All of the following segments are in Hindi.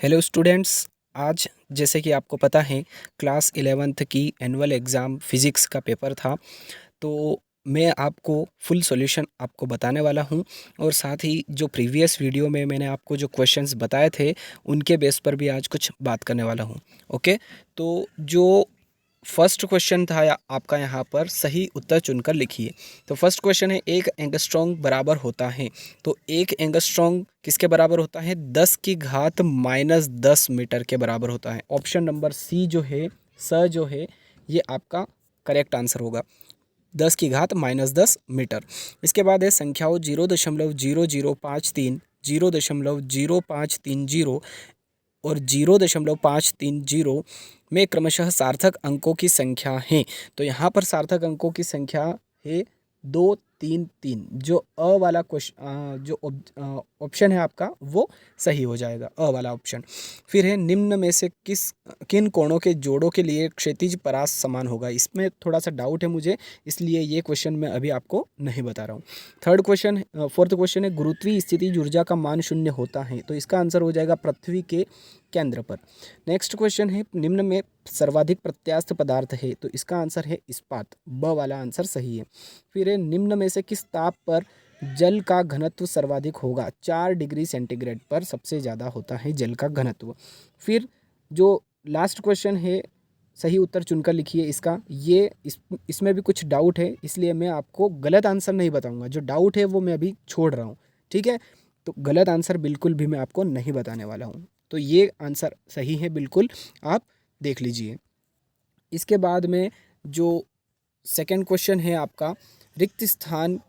Hello students. आज जैसे कि आपको पता है क्लास 11th की एनुअल एग्ज़ाम फिज़िक्स का पेपर था। तो मैं आपको फुल सॉल्यूशन आपको बताने वाला हूं और साथ ही जो प्रीवियस वीडियो में मैंने आपको जो क्वेश्चंस बताए थे उनके बेस पर भी आज कुछ बात करने वाला हूं। ओके, तो जो फर्स्ट क्वेश्चन था आपका यहाँ पर सही उत्तर चुनकर लिखिए। तो फर्स्ट क्वेश्चन है, एक एंगस्ट्रॉन्ग बराबर होता है। तो एक एंगस्ट्रॉन्ग किसके बराबर होता है? 10 की घात -10 मीटर के बराबर होता है। ऑप्शन नंबर सी जो है, स जो है, ये आपका करेक्ट आंसर होगा। 10 की घात -10 मीटर। इसके बाद है संख्याओं 0.0053, 0.0530 और 0.530 में क्रमशः सार्थक अंकों की संख्या है। तो यहाँ पर सार्थक अंकों की संख्या है 2, 3, 3। जो अ वाला क्वेश्चन जो ऑप्शन है आपका वो सही हो जाएगा, अ वाला ऑप्शन। फिर है, निम्न में से किन कोणों के जोड़ों के लिए क्षैतिज परास समान होगा? इसमें थोड़ा सा डाउट है मुझे, इसलिए ये क्वेश्चन मैं अभी आपको नहीं बता रहा हूँ। फोर्थ क्वेश्चन है, गुरुत्वीय स्थिति ऊर्जा का मान 0 होता है। तो इसका आंसर हो जाएगा पृथ्वी के केंद्र पर। नेक्स्ट क्वेश्चन है, निम्न में सर्वाधिक प्रत्यास्थ पदार्थ है। तो इसका आंसर है इस्पात, ब वाला आंसर सही है। फिर है, निम्न में से किस ताप पर जल का घनत्व सर्वाधिक होगा? 4 डिग्री सेंटीग्रेड पर सबसे ज़्यादा होता है जल का घनत्व। फिर जो लास्ट क्वेश्चन है, सही उत्तर चुनकर लिखिए इसका। इसमें भी कुछ डाउट है, इसलिए मैं आपको गलत आंसर नहीं बताऊंगा। जो डाउट है वो मैं अभी छोड़ रहा हूँ, ठीक है? तो गलत आंसर बिल्कुल भी मैं आपको नहीं बताने वाला हूँ। तो ये आंसर सही है बिल्कुल, आप देख लीजिए। इसके बाद में जो सेकंड क्वेश्चन है आपका, रिक्त स्थान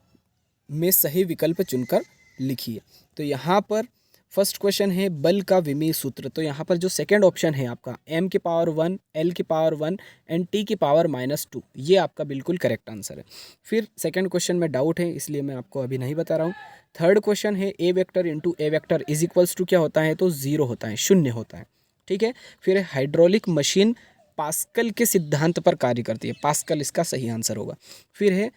में सही विकल्प चुनकर लिखिए। तो यहाँ पर फर्स्ट क्वेश्चन है, बल का विमीय सूत्र। तो यहाँ पर जो सेकंड ऑप्शन है आपका, m⁻1 l⁻1 एंड t⁻², ये आपका बिल्कुल करेक्ट आंसर है। फिर सेकंड क्वेश्चन में डाउट है, इसलिए मैं आपको अभी नहीं बता रहा हूँ। थर्ड क्वेश्चन है, a vector into a vector is equals to क्या होता है? तो 0 होता है, 0 होता है, ठीक है। फिर हाइड्रोलिक मशीन पास्कल के सिद्धांत पर कार्य करती है। पास्कल इसका सही आंसर होगा। फिर है,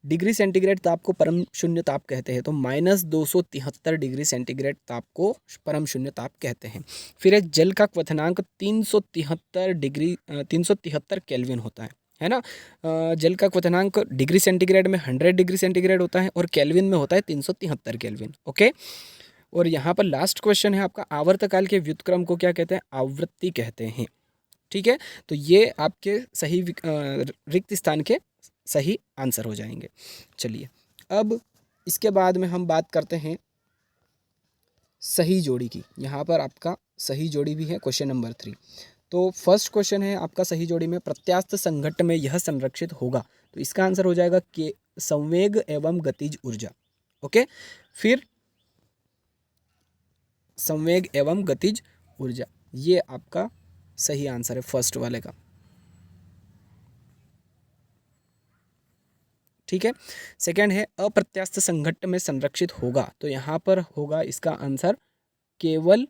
डिग्री सेंटीग्रेड ताप को परम शून्य ताप कहते हैं। तो -273 डिग्री सेंटीग्रेड ताप को परम शून्य ताप कहते हैं। फिर है, जल का क्वथनांक 373 केल्विन होता है ना? जल का क्वथनांक डिग्री सेंटीग्रेड में 100 डिग्री सेंटीग्रेड होता है और केल्विन में होता है 373 केल्विन। ओके। और यहाँ पर लास्ट क्वेश्चन है आपका, आवर्तकाल के व्युत्क्रम को क्या कहते हैं? आवृत्ति कहते हैं, ठीक है। तो ये आपके सही रिक्त स्थान के सही आंसर हो जाएंगे। चलिए, अब इसके बाद में हम बात करते हैं सही जोड़ी की। यहाँ पर आपका सही जोड़ी भी है, क्वेश्चन नंबर 3। तो फर्स्ट क्वेश्चन है आपका, सही जोड़ी में प्रत्यास्थ संघट्ट में यह संरक्षित होगा। तो इसका आंसर हो जाएगा के संवेग एवं गतिज ऊर्जा। ओके। फिर संवेग एवं गतिज ऊर्जा, ये आपका सही आंसर है फर्स्ट वाले का, ठीक है। सेकंड है, अप्रत्यास्थ संघट्ट में संरक्षित होगा। तो यहाँ पर होगा इसका आंसर केवल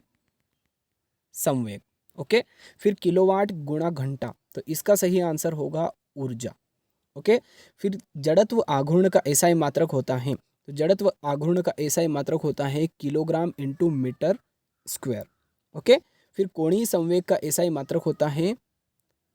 संवेग। ओके। फिर किलोवाट गुणा घंटा, तो इसका सही आंसर होगा ऊर्जा। ओके। फिर जड़त्व आघूर्ण का एसआई मात्रक होता है। तो जड़त्व आघूर्ण का एसआई मात्रक होता है kilogram into metre square. Okay. फिर कोणीय संवेग का एसआई मात्रक होता है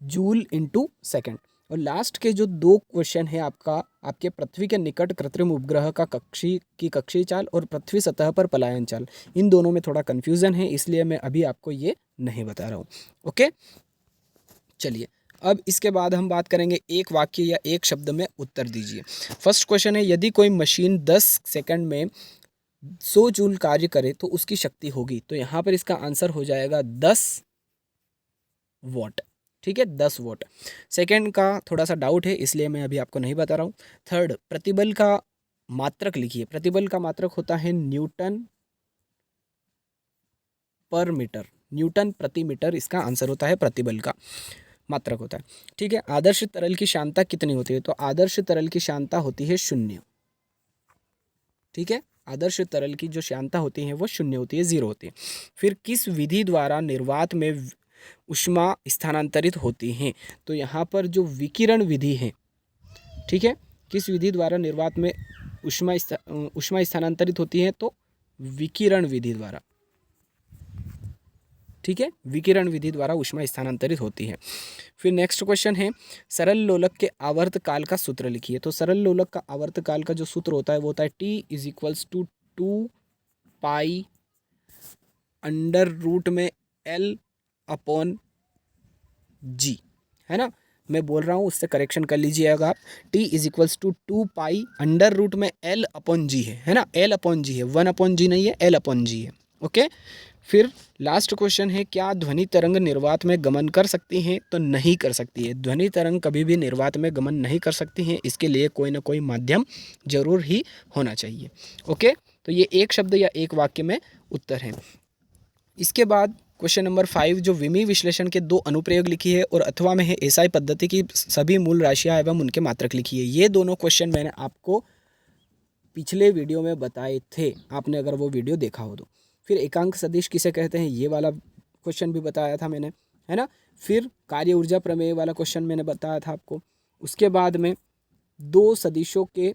जूल इंटू सेकेंड। और लास्ट के जो 2 क्वेश्चन है आपका, आपके पृथ्वी के निकट कृत्रिम उपग्रह का कक्षीय चाल और पृथ्वी सतह पर पलायन चाल, इन दोनों में थोड़ा कन्फ्यूज़न है, इसलिए मैं अभी आपको ये नहीं बता रहा हूँ। ओके। चलिए, अब इसके बाद हम बात करेंगे एक वाक्य या एक शब्द में उत्तर दीजिए। फर्स्ट क्वेश्चन है, यदि कोई मशीन 10 सेकंड में 100 जूल कार्य करे तो उसकी शक्ति होगी। तो यहाँ पर इसका आंसर हो जाएगा 10 वॉट, ठीक है, 10 वॉट। सेकंड का थोड़ा सा डाउट है, इसलिए मैं अभी आपको नहीं बता रहा हूँ। थर्ड, प्रतिबल का मात्रक लिखिए। प्रतिबल का मात्रक होता है न्यूटन पर मीटर, न्यूटन प्रति मीटर इसका आंसर होता है, प्रतिबल का मात्रक होता है, ठीक है। आदर्श तरल की श्यानता कितनी होती है? तो आदर्श तरल की श्यानता होती है 0, ठीक है। आदर्श तरल की जो श्यानता होती है वो 0 होती है, 0 होती है। फिर किस विधि द्वारा निर्वात में ऊष्मा स्थानांतरित होती है? तो यहाँ पर जो विकिरण विधि है, ठीक है, किस विधि द्वारा निर्वात में ऊष्मा स्थानांतरित होती है? तो विकिरण विधि द्वारा, ठीक है, विकिरण विधि द्वारा ऊष्मा स्थानांतरित होती है। फिर नेक्स्ट क्वेश्चन है, सरल लोलक के आवर्त काल का सूत्र लिखिए। तो सरल लोलक का आवर्त काल का जो सूत्र होता है वो होता है T = 2 पाई अंडर रूट में L/G, है ना। मैं बोल रहा हूँ, उससे करेक्शन कर लीजिएगा आप। T = 2 पाई अंडर रूट में L/G है ना, L/G है, 1/G नहीं है, L/G है। ओके। फिर लास्ट क्वेश्चन है, क्या ध्वनि तरंग निर्वात में गमन कर सकती हैं? तो नहीं कर सकती है। ध्वनि तरंग कभी भी निर्वात में गमन नहीं कर सकती हैं, इसके लिए कोई ना कोई माध्यम जरूर ही होना चाहिए। ओके, तो ये एक शब्द या एक वाक्य में उत्तर है। इसके बाद क्वेश्चन नंबर 5, जो विमी विश्लेषण के 2 अनुप्रयोग लिखी है और अथवा में है एसआई पद्धति की सभी मूल राशियां एवं उनके मात्रक लिखी है। ये दोनों क्वेश्चन मैंने आपको पिछले वीडियो में बताए थे, आपने अगर वो वीडियो देखा हो तो। फिर एकांक सदिश किसे कहते हैं, ये वाला क्वेश्चन भी बताया था मैंने, है ना। फिर कार्य ऊर्जा प्रमेय वाला क्वेश्चन मैंने बताया था आपको। उसके बाद में 2 सदिशों के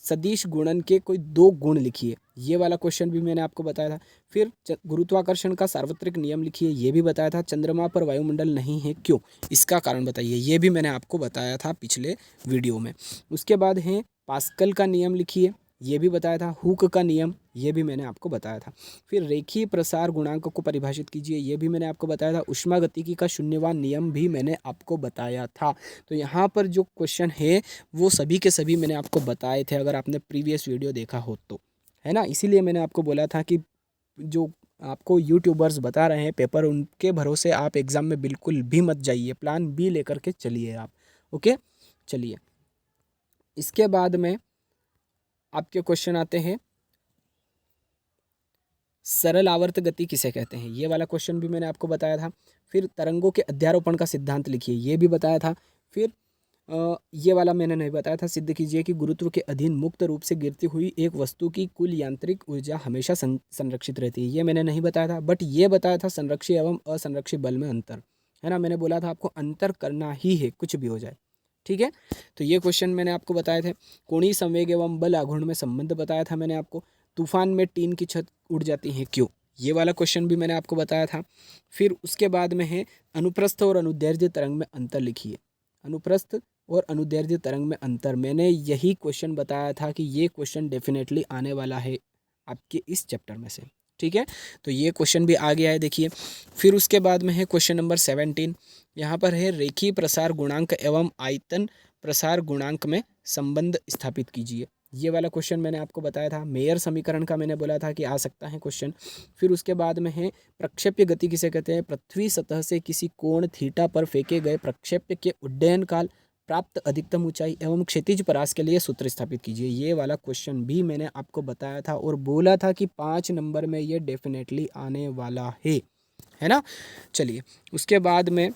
सदिश गुणन के कोई 2 गुण लिखिए, ये वाला क्वेश्चन भी मैंने आपको बताया था। फिर गुरुत्वाकर्षण का सार्वत्रिक नियम लिखिए, ये भी बताया था। चंद्रमा पर वायुमंडल नहीं है, क्यों, इसका कारण बताइए, ये भी मैंने आपको बताया था पिछले वीडियो में। उसके बाद है पास्कल का नियम लिखिए, ये भी बताया था। हुक का नियम, ये भी मैंने आपको बताया था। फिर रेखीय प्रसार गुणांक को परिभाषित कीजिए, ये भी मैंने आपको बताया था। ऊष्मागतिकी का शून्यवान नियम भी मैंने आपको बताया था। तो यहाँ पर जो क्वेश्चन है वो सभी के सभी मैंने आपको बताए थे, अगर आपने प्रीवियस वीडियो देखा हो तो, है ना। इसीलिए मैंने आपको बोला था कि जो आपको यूट्यूबर्स बता रहे हैं पेपर, उनके भरोसे आप एग्ज़ाम में बिल्कुल भी मत जाइए, प्लान बी लेकर के चलिए आप। ओके, चलिए। इसके बाद में आपके क्वेश्चन आते हैं, सरल आवर्त गति किसे कहते हैं, ये वाला क्वेश्चन भी मैंने आपको बताया था। फिर तरंगों के अध्यारोपण का सिद्धांत लिखिए, ये भी बताया था। फिर ये वाला मैंने नहीं बताया था, सिद्ध कीजिए कि गुरुत्व के अधीन मुक्त रूप से गिरती हुई एक वस्तु की कुल यांत्रिक ऊर्जा हमेशा संरक्षित रहती है, ये मैंने नहीं बताया था। बट ये बताया था संरक्षी एवं असंरक्षी बल में अंतर, है ना। मैंने बोला था आपको अंतर करना ही है, कुछ भी हो जाए, ठीक है। तो ये क्वेश्चन मैंने आपको बताए थे। कोणीय संवेग एवं बल आघूर्ण में संबंध बताया था मैंने आपको। तूफान में टीन की छत उड़ जाती है, क्यों, ये वाला क्वेश्चन भी मैंने आपको बताया था। फिर उसके बाद में है अनुप्रस्थ और अनुदैर्ध्य तरंग में अंतर लिखिए। अनुप्रस्थ और अनुदैर्ध्य तरंग में अंतर, मैंने यही क्वेश्चन बताया था कि ये क्वेश्चन डेफिनेटली आने वाला है आपके इस चैप्टर में से, ठीक है। तो ये क्वेश्चन भी आ गया है, देखिए। फिर उसके बाद में है क्वेश्चन नंबर 17, यहाँ पर है रेखीय प्रसार गुणांक एवं आयतन प्रसार गुणांक में संबंध स्थापित कीजिए, ये वाला क्वेश्चन मैंने आपको बताया था। मेयर समीकरण का मैंने बोला था कि आ सकता है क्वेश्चन। फिर उसके बाद में है प्रक्षेप्य गति किसे कहते हैं, पृथ्वी सतह से किसी कोण थीटा पर फेंके गए प्रक्षेप्य के उड्डयन काल, प्राप्त अधिकतम ऊंचाई एवं क्षैतिज परास के लिए सूत्र स्थापित कीजिए, ये वाला क्वेश्चन भी मैंने आपको बताया था और बोला था कि 5 नंबर में ये डेफिनेटली आने वाला है ना। चलिए, उसके बाद में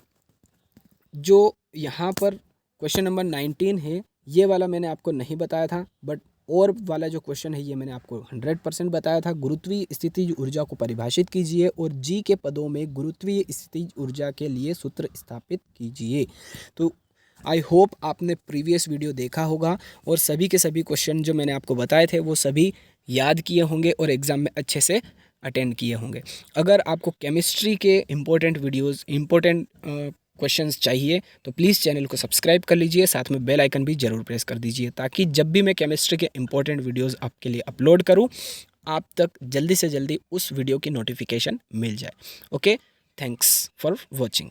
जो यहाँ पर क्वेश्चन नंबर 19 है, ये वाला मैंने आपको नहीं बताया था, बट और वाला जो क्वेश्चन है ये मैंने आपको 100% बताया था। गुरुत्वीय स्थितिज ऊर्जा को परिभाषित कीजिए और जी के पदों में गुरुत्वीय स्थितिज ऊर्जा के लिए सूत्र स्थापित कीजिए। तो आई होप आपने प्रीवियस वीडियो देखा होगा और सभी के सभी क्वेश्चन जो मैंने आपको बताए थे वो सभी याद किए होंगे और एग्ज़ाम में अच्छे से अटेंड किए होंगे। अगर आपको केमिस्ट्री के इम्पोर्टेंट वीडियोज़, इम्पोर्टेंट क्वेश्चंस चाहिए तो प्लीज़ चैनल को सब्सक्राइब कर लीजिए, साथ में बेल आइकन भी ज़रूर प्रेस कर दीजिए, ताकि जब भी मैं केमिस्ट्री के इम्पोर्टेंट वीडियोस आपके लिए अपलोड करूं आप तक जल्दी से जल्दी उस वीडियो की नोटिफिकेशन मिल जाए। Okay, thanks for watching.